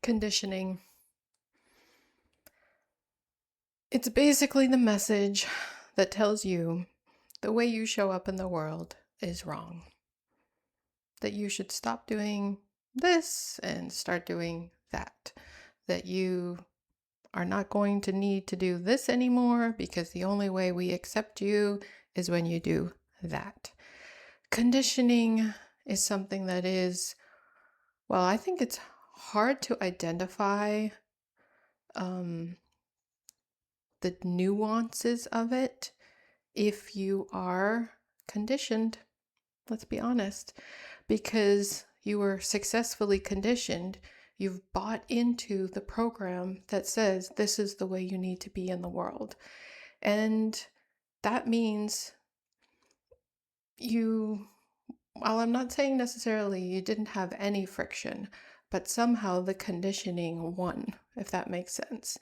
Conditioning. It's basically the message that tells you the way you show up in the world is wrong. That you should stop doing this and start doing that. That you are not going to need to do this anymore because the only way we accept you is when you do that. Conditioning is something that is, well, I think it's hard to identify um, the nuances of it if you are conditioned. Let's be honest, because you were successfully conditioned. You've bought into the program that says this is the way you need to be in the world. And that means while I'm not saying necessarily you didn't have any friction, but somehow the conditioning won, if that makes sense.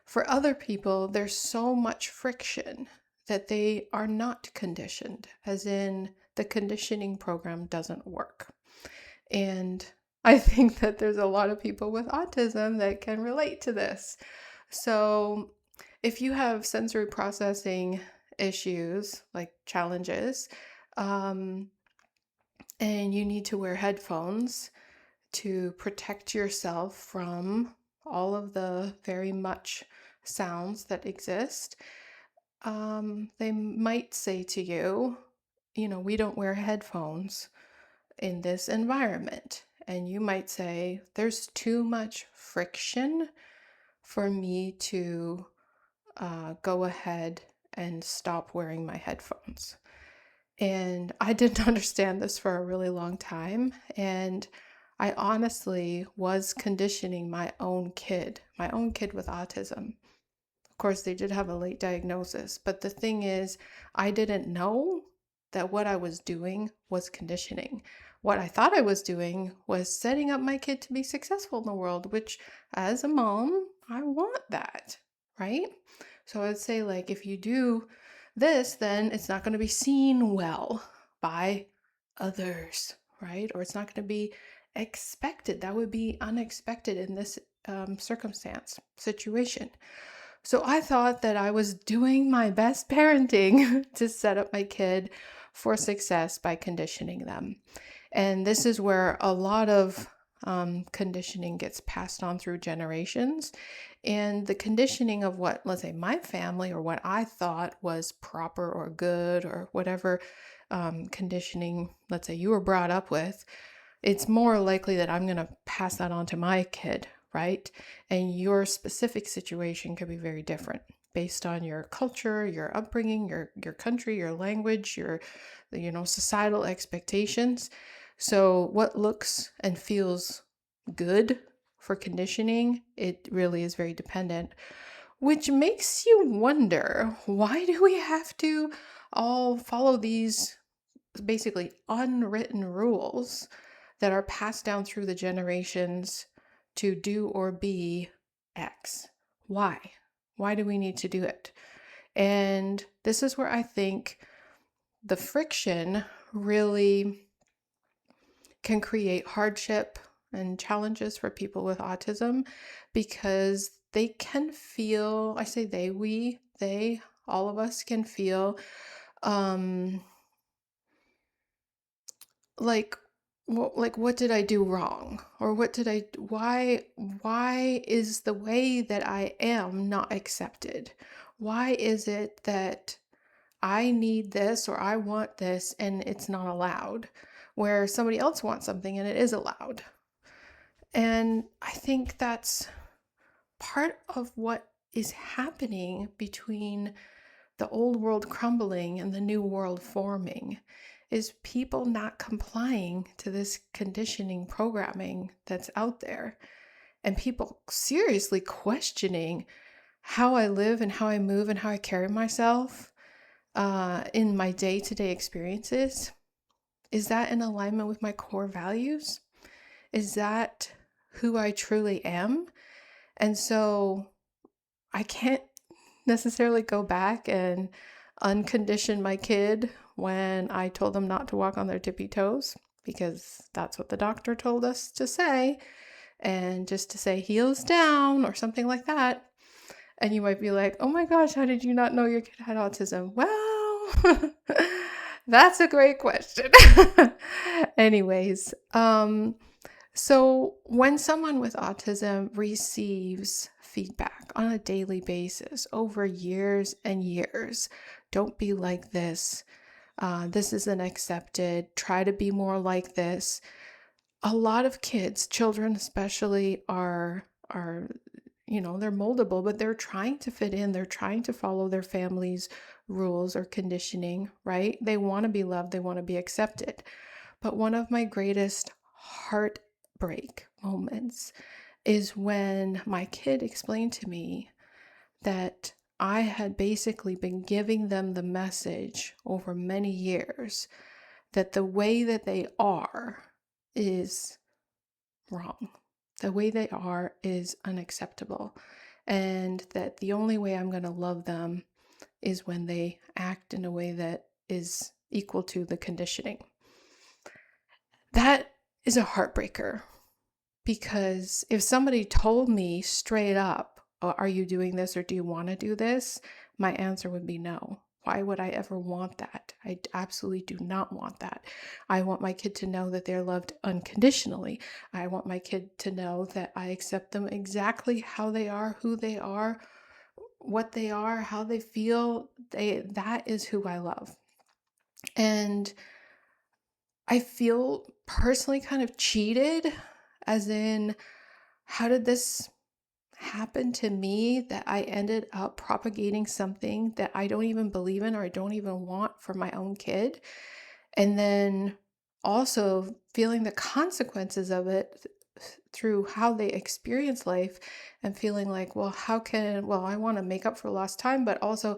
For other people, there's so much friction that they are not conditioned, as in the conditioning program doesn't work. And I think that there's a lot of people with autism that can relate to this. So if you have sensory processing issues, like challenges, and you need to wear headphones to protect yourself from all of the very much sounds that exist, they might say to you, we don't wear headphones in this environment. And you might say, there's too much friction for me to go ahead and stop wearing my headphones. And I didn't understand this for a really long time. And I honestly was conditioning my own kid with autism. Of course, they did have a late diagnosis, but the thing is, I didn't know that what I was doing was conditioning. What I thought I was doing was setting up my kid to be successful in the world, which as a mom, I want that, right? So I would say, like, if you do this, then it's not going to be seen well by others, right? Or it's not going to be expected. That would be unexpected in this situation. So I thought that I was doing my best parenting to set up my kid for success by conditioning them. And this is where a lot of conditioning gets passed on through generations. And the conditioning of what, let's say, my family or what I thought was proper or good or whatever conditioning, let's say, you were brought up with, it's more likely that I'm going to pass that on to my kid, right? And your specific situation could be very different based on your culture, your upbringing, your country, your language, your societal expectations. So what looks and feels good for conditioning, it really is very dependent, which makes you wonder, why do we have to all follow these basically unwritten rules that are passed down through the generations to do or be X? Why? Why do we need to do it? And this is where I think the friction really can create hardship and challenges for people with autism, because they can feel, I say they, all of us can feel like, what did I do wrong? Or why is the way that I am not accepted? Why is it that I need this or I want this and it's not allowed, where somebody else wants something and it is allowed? And I think that's part of what is happening between the old world crumbling and the new world forming, is people not complying to this conditioning programming that's out there, and people seriously questioning how I live and how I move and how I carry myself in my day-to-day experiences. Is that in alignment with my core values? Is that who I truly am? And so I can't necessarily go back and uncondition my kid when I told them not to walk on their tippy toes, because that's what the doctor told us to say. and just to say heels down or something like that. And you might be like, oh my gosh, how did you not know your kid had autism? Well, that's a great question. Anyways, so when someone with autism receives feedback on a daily basis over years and years, don't be like this. This isn't accepted. Try to be more like this. A lot of kids, children especially, are they're moldable, but they're trying to fit in. They're trying to follow their family's rules or conditioning, right? They want to be loved. They want to be accepted. But one of my greatest heartbreak moments is when my kid explained to me that I had basically been giving them the message over many years that the way that they are is wrong. The way they are is unacceptable. And that the only way I'm going to love them is when they act in a way that is equal to the conditioning. That is a heartbreaker, because if somebody told me straight up, "Oh, are you doing this or do you want to do this?" my answer would be no. Why would I ever want that? I absolutely do not want that. I want my kid to know that they're loved unconditionally. I want my kid to know that I accept them exactly how they are, who they are, what they are, how they feel. That is who I love. And I feel personally kind of cheated, as in, how did this happen to me that I ended up propagating something that I don't even believe in or I don't even want for my own kid? And then also feeling the consequences of it through how they experience life, and feeling like, well, I want to make up for lost time, but also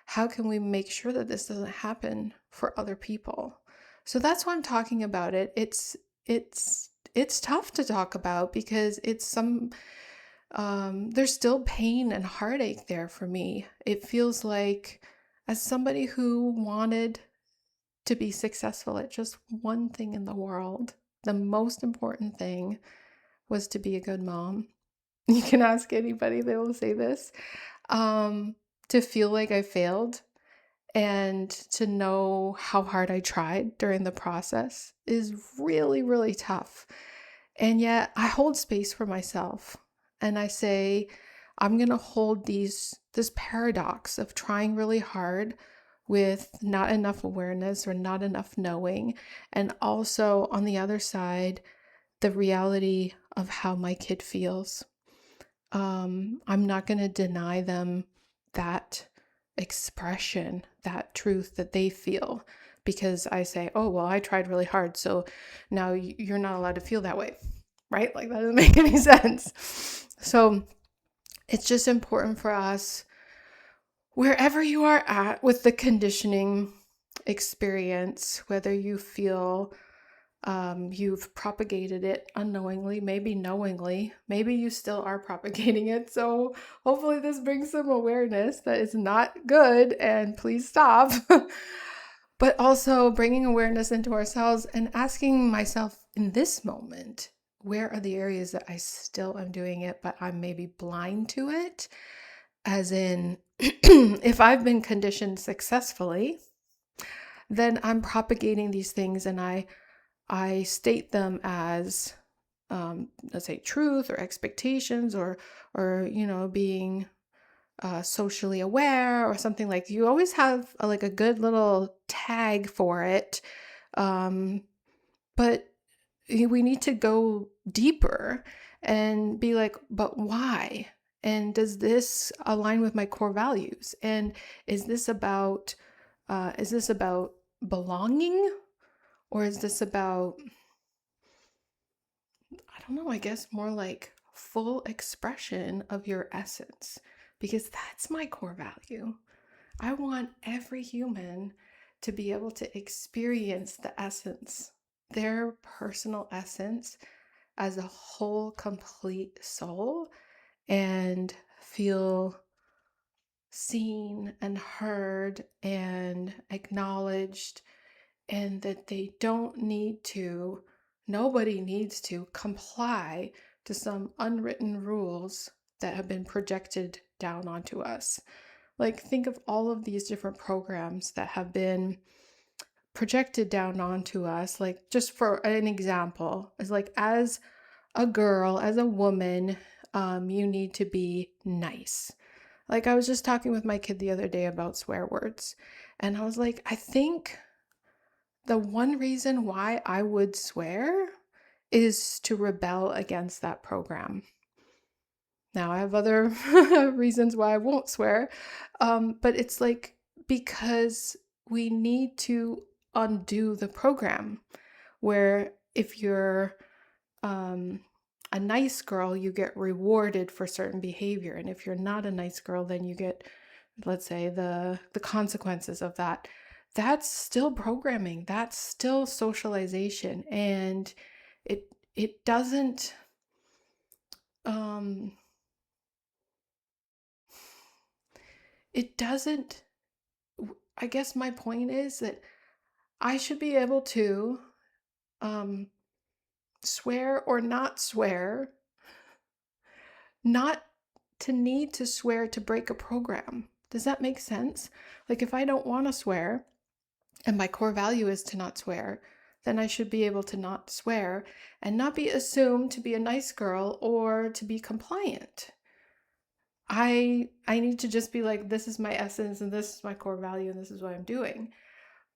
how can we make sure that this doesn't happen for other people? So that's why I'm talking about it. It's tough to talk about because there's still pain and heartache there for me. It feels like, as somebody who wanted to be successful at just one thing in the world, the most important thing was to be a good mom. You can ask anybody, they will say this. Um, to feel like I failed and to know how hard I tried during the process is really, really tough. And yet I hold space for myself and I say, I'm going to hold this paradox of trying really hard with not enough awareness or not enough knowing. And also on the other side, the reality of how my kid feels. I'm not going to deny them that expression, that truth that they feel, because I say, oh, well, I tried really hard, so now you're not allowed to feel that way, right? Like, that doesn't make any sense. So it's just important for us, wherever you are at with the conditioning experience, whether you feel you've propagated it unknowingly, maybe knowingly, maybe you still are propagating it. So hopefully this brings some awareness that it's not good and please stop. But also bringing awareness into ourselves and asking myself in this moment, where are the areas that I still am doing it, but I'm maybe blind to it? As in, if I've been conditioned successfully, then I'm propagating these things and I state them as, let's say, truth or expectations, or being socially aware or something. Like, you always have like a good little tag for it, but we need to go deeper and be like, but why? And does this align with my core values? And is this about belonging, or is this about, I don't know, I guess more like full expression of your essence? Because that's my core value. I want every human to be able to experience the essence, their personal essence, as a whole, complete soul, and feel seen and heard and acknowledged, and that they don't need to, nobody needs to comply to some unwritten rules that have been projected down onto us. Like, think of all of these different programs that have been projected down onto us. Like, just for an example, is like, as a girl, as a woman, you need to be nice. Like, I was just talking with my kid the other day about swear words, and I was like, I think the one reason why I would swear is to rebel against that program. Now, I have other reasons why I won't swear, but it's like because we need to undo the program where if you're um, a nice girl, you get rewarded for certain behavior. And if you're not a nice girl, then you get, let's say, the consequences of that. That's still programming. That's still socialization. And it doesn't um it doesn't I guess my point is that I should be able to um swear or not swear, not to need to swear to break a program. Does that make sense? Like, if I don't want to swear and my core value is to not swear, then I should be able to not swear and not be assumed to be a nice girl or to be compliant. I need to just be like, this is my essence and this is my core value and this is what I'm doing.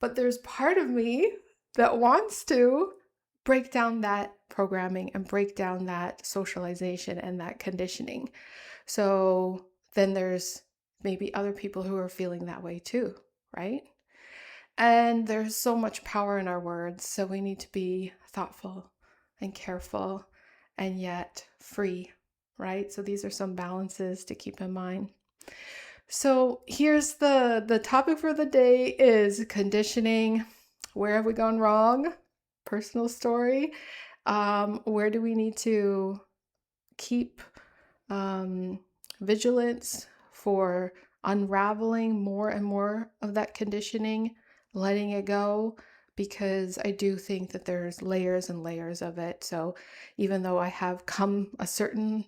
But there's part of me that wants to break down that programming and break down that socialization and that conditioning. So then there's maybe other people who are feeling that way too, right? And there's so much power in our words, so we need to be thoughtful and careful and yet free, right? So these are some balances to keep in mind. So here's the topic for the day is conditioning. Where have we gone wrong? Personal story. Where do we need to keep vigilance for unraveling more and more of that conditioning, letting it go? Because I do think that there's layers and layers of it. So even though I have come a certain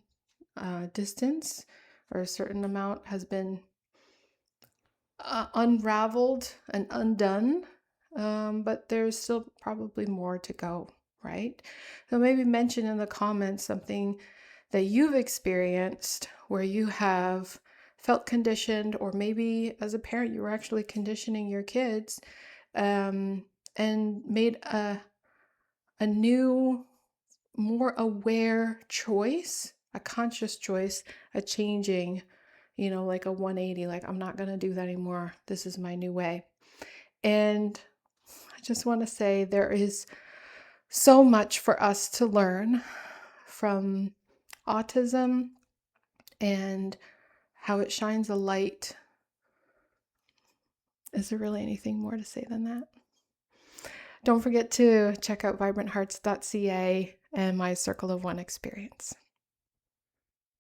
distance or a certain amount has been unraveled and undone, but there's still probably more to go, right? So maybe mention in the comments something that you've experienced where you have felt conditioned, or maybe as a parent you were actually conditioning your kids, and made a new, more aware choice, a conscious choice, a changing, like a 180, like, I'm not going to do that anymore. This is my new way. And I just want to say there is so much for us to learn from autism and how it shines a light. Is there really anything more to say than that? Don't forget to check out vibranthearts.ca and my Circle of One experience.